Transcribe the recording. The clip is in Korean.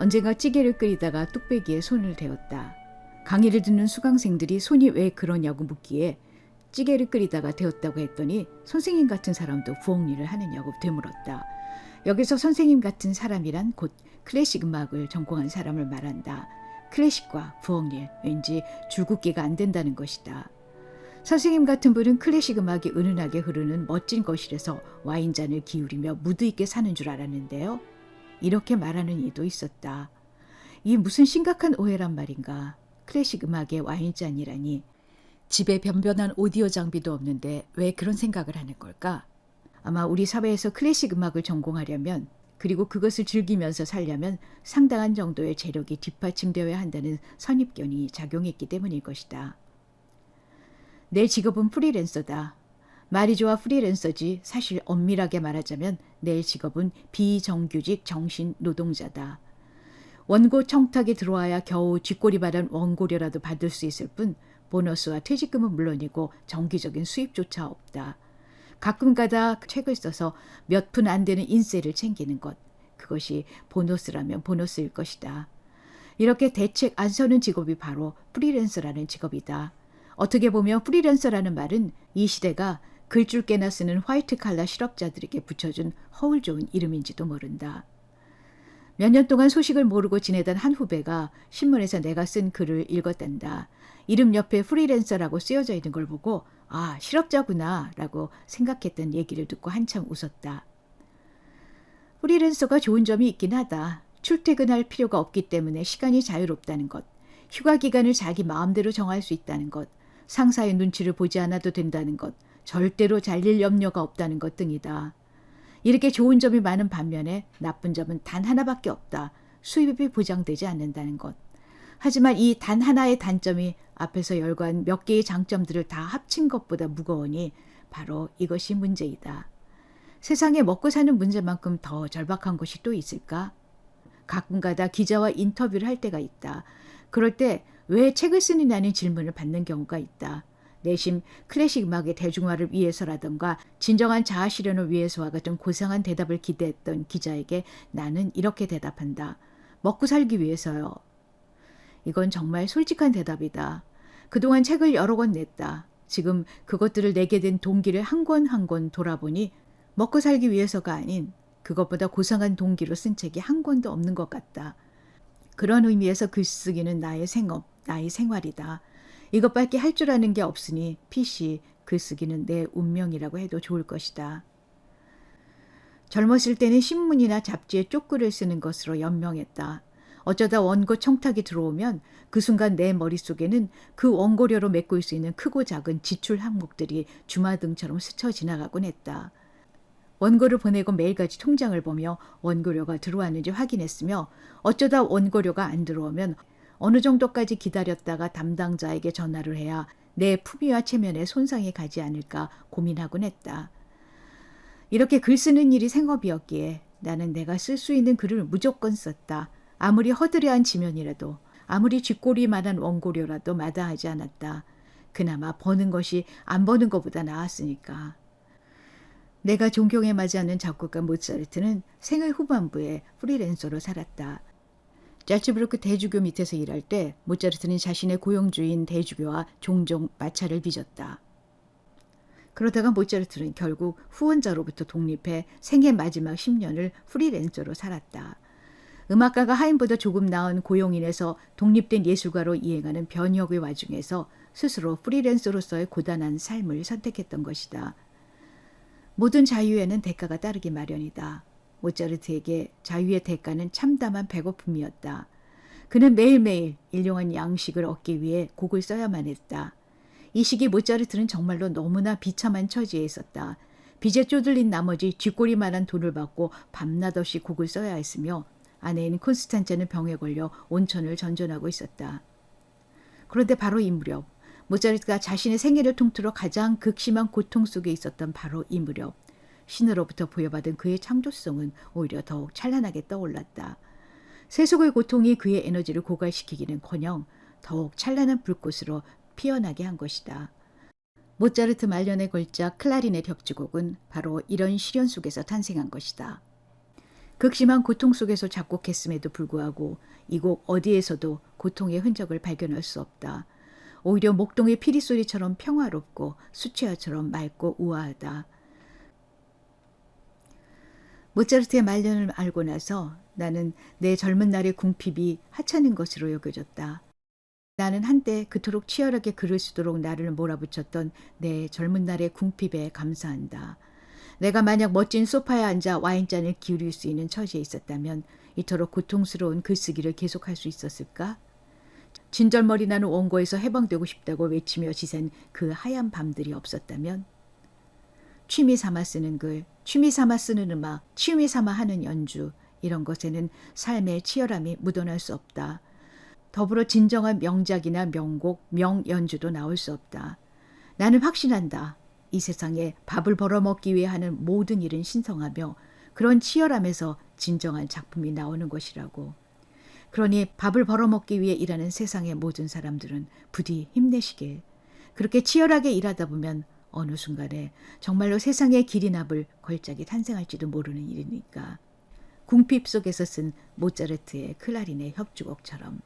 언젠가 찌개를 끓이다가 뚝배기에 손을 대었다. 강의를 듣는 수강생들이 손이 왜 그러냐고 묻기에 찌개를 끓이다가 데웠다고 했더니 선생님 같은 사람도 부엌 일을 하느냐고 되물었다. 여기서 선생님 같은 사람이란 곧 클래식 음악을 전공한 사람을 말한다. 클래식과 부엌 일, 왠지 줄긋기가 안 된다는 것이다. 선생님 같은 분은 클래식 음악이 은은하게 흐르는 멋진 것이라서 와인잔을 기울이며 무드 있게 사는 줄 알았는데요. 이렇게 말하는 이도 있었다. 이 무슨 심각한 오해란 말인가. 클래식 음악의 와인잔이라니. 집에 변변한 오디오 장비도 없는데 왜 그런 생각을 하는 걸까? 아마 우리 사회에서 클래식 음악을 전공하려면 그리고 그것을 즐기면서 살려면 상당한 정도의 재력이 뒷받침되어야 한다는 선입견이 작용했기 때문일 것이다. 내 직업은 프리랜서다. 말이 좋아 프리랜서지 사실 엄밀하게 말하자면 내 직업은 비정규직 정신 노동자다. 원고 청탁이 들어와야 겨우 쥐꼬리바란 원고료라도 받을 수 있을 뿐 보너스와 퇴직금은 물론이고 정기적인 수입조차 없다. 가끔가다 책을 써서 몇 푼 안 되는 인세를 챙기는 것. 그것이 보너스라면 보너스일 것이다. 이렇게 대책 안 서는 직업이 바로 프리랜서라는 직업이다. 어떻게 보면 프리랜서라는 말은 이 시대가 글줄깨나 쓰는 화이트 칼라 실업자들에게 붙여준 허울 좋은 이름인지도 모른다. 몇 년 동안 소식을 모르고 지내던 한 후배가 신문에서 내가 쓴 글을 읽었단다. 이름 옆에 프리랜서라고 쓰여져 있는 걸 보고 아, 실업자구나 라고 생각했던 얘기를 듣고 한참 웃었다. 프리랜서가 좋은 점이 있긴 하다. 출퇴근할 필요가 없기 때문에 시간이 자유롭다는 것. 휴가 기간을 자기 마음대로 정할 수 있다는 것. 상사의 눈치를 보지 않아도 된다는 것. 절대로 잘릴 염려가 없다는 것 등이다. 이렇게 좋은 점이 많은 반면에 나쁜 점은 단 하나밖에 없다. 수입이 보장되지 않는다는 것. 하지만 이 단 하나의 단점이 앞에서 열거한 몇 개의 장점들을 다 합친 것보다 무거우니 바로 이것이 문제이다. 세상에 먹고 사는 문제만큼 더 절박한 것이 또 있을까? 가끔가다 기자와 인터뷰를 할 때가 있다. 그럴 때 왜 책을 쓰느냐는 질문을 받는 경우가 있다. 내심 클래식 음악의 대중화를 위해서라던가 진정한 자아 실현을 위해서와 같은 고상한 대답을 기대했던 기자에게 나는 이렇게 대답한다. 먹고 살기 위해서요. 이건 정말 솔직한 대답이다. 그동안 책을 여러 권 냈다. 지금 그것들을 내게 된 동기를 한 권 한 권 돌아보니 먹고 살기 위해서가 아닌 그것보다 고상한 동기로 쓴 책이 한 권도 없는 것 같다. 그런 의미에서 글쓰기는 나의 생업, 나의 생활이다. 이것밖에 할 줄 아는 게 없으니 PC, 글쓰기는 내 운명이라고 해도 좋을 것이다. 젊었을 때는 신문이나 잡지에 쪽글을 쓰는 것으로 연명했다. 어쩌다 원고 청탁이 들어오면 그 순간 내 머릿속에는 그 원고료로 메꿀 수 있는 크고 작은 지출 항목들이 주마등처럼 스쳐 지나가곤 했다. 원고를 보내고 매일같이 통장을 보며 원고료가 들어왔는지 확인했으며 어쩌다 원고료가 안 들어오면 어느 정도까지 기다렸다가 담당자에게 전화를 해야 내 품위와 체면에 손상이 가지 않을까 고민하곤 했다. 이렇게 글 쓰는 일이 생업이었기에 나는 내가 쓸 수 있는 글을 무조건 썼다. 아무리 허드레한 지면이라도 아무리 쥐꼬리만한 원고료라도 마다하지 않았다. 그나마 버는 것이 안 버는 것보다 나았으니까. 내가 존경에 맞지 않는 작곡가 모차르트는 생애 후반부에 프리랜서로 살았다. 자츠부르크 대주교 밑에서 일할 때 모차르트는 자신의 고용주인 대주교와 종종 마찰을 빚었다. 그러다가 모차르트는 결국 후원자로부터 독립해 생애 마지막 10년을 프리랜서로 살았다. 음악가가 하인보다 조금 나은 고용인에서 독립된 예술가로 이행하는 변혁의 와중에서 스스로 프리랜서로서의 고단한 삶을 선택했던 것이다. 모든 자유에는 대가가 따르기 마련이다. 모차르트에게 자유의 대가는 참담한 배고픔이었다. 그는 매일매일 일용한 양식을 얻기 위해 곡을 써야만 했다. 이 시기 모차르트는 정말로 너무나 비참한 처지에 있었다. 빚에 쪼들린 나머지 쥐꼬리만한 돈을 받고 밤낮 없이 곡을 써야 했으며 아내인 콘스탄자는 병에 걸려 온천을 전전하고 있었다. 그런데 바로 이 무렵 모차르트가 자신의 생애를 통틀어 가장 극심한 고통 속에 있었던 바로 이 무렵 신으로부터 부여받은 그의 창조성은 오히려 더욱 찬란하게 떠올랐다. 세속의 고통이 그의 에너지를 고갈시키기는커녕 더욱 찬란한 불꽃으로 피어나게 한 것이다. 모차르트 말년의 걸작 클라리넷 협주곡은 바로 이런 시련 속에서 탄생한 것이다. 극심한 고통 속에서 작곡했음에도 불구하고 이 곡 어디에서도 고통의 흔적을 발견할 수 없다. 오히려 목동의 피리 소리처럼 평화롭고 수채화처럼 맑고 우아하다. 모차르트의 말년을 알고 나서 나는 내 젊은 날의 궁핍이 하찮은 것으로 여겨졌다. 나는 한때 그토록 치열하게 글을 쓰도록 나를 몰아붙였던 내 젊은 날의 궁핍에 감사한다. 내가 만약 멋진 소파에 앉아 와인잔을 기울일 수 있는 처지에 있었다면 이토록 고통스러운 글쓰기를 계속할 수 있었을까? 진절머리 나는 원고에서 해방되고 싶다고 외치며 지샌 그 하얀 밤들이 없었다면? 취미 삼아 쓰는 글, 취미 삼아 쓰는 음악, 취미 삼아 하는 연주, 이런 것에는 삶의 치열함이 묻어날 수 없다. 더불어 진정한 명작이나 명곡, 명연주도 나올 수 없다. 나는 확신한다. 이 세상에 밥을 벌어먹기 위해 하는 모든 일은 신성하며 그런 치열함에서 진정한 작품이 나오는 것이라고. 그러니 밥을 벌어먹기 위해 일하는 세상의 모든 사람들은 부디 힘내시길. 그렇게 치열하게 일하다 보면 어느 순간에 정말로 세상의 길이 나불 걸작이 탄생할지도 모르는 일이니까. 궁핍 속에서 쓴 모차르트의 클라리넷 협주곡처럼.